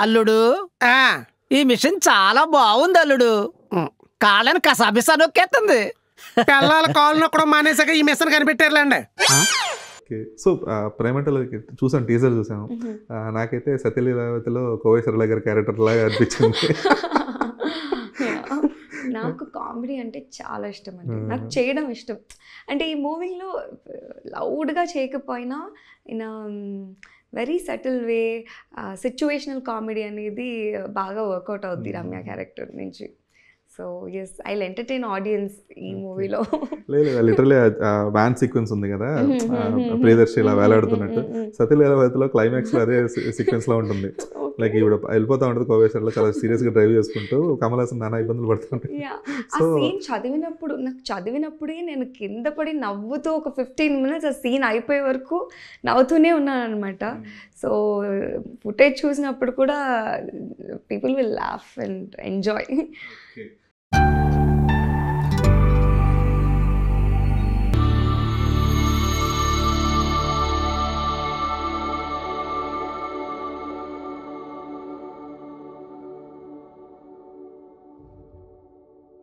అల్లుడు ఈ మిషన్ చాలా బాగుంది అల్లుడు. కాళ్ళని కసాబిసా నొక్కేస్తుంది. పిల్లల కాళ్ళు నొక్కడం మానేసాక ఈ మిషన్ కనిపెట్టారులేండి. సో ప్రేమంటలో చూసాను, టీజర్ చూసాను. నాకైతే సత్యలీలావతిలో కోవేశ్వరరావు గారి క్యారెక్టర్ లాగా అనిపించింది. నాకు కామెడీ అంటే చాలా ఇష్టం అండి, నాకు చేయడం ఇష్టం. అంటే ఈ మూవీలో లౌడ్గా చేయకపోయినా in very subtle way situational comedy అనేది బాగా వర్కౌట్ అవుద్ది రమ్య క్యారెక్టర్ నుంచి. So yes, I will entertain audience ఈ మూవీలో. లేదు లిటరలీ వ్యాన్ సీక్వెన్స్ ఉంది కదా, ప్రియదర్శి ఇలా వేలాడుతున్నట్టు, సత్యలీలావతిలో క్లైమాక్స్ లో అదే సీక్వెన్స్ లో ఉంటుంది. లైక్ ఇప్పుడు వెళ్ళిపోతా ఉంటుంది కోవేశ్వరలో, చాలా సీరియస్ గా డ్రైవ్ చేసుకుంటూ కమల్ హాసన్ నానా ఇబ్బందులు పడుతుంటాయి. ఆ సీన్ చదివినప్పుడే నేను కింద పడి నవ్వుతూ ఒక 15 minutes ఆ సీన్ అయిపోయే వరకు నవ్వుతూనే ఉన్నాను అనమాట. సో ఫుటేజ్ చూసినప్పుడు కూడా people will laugh and enjoy.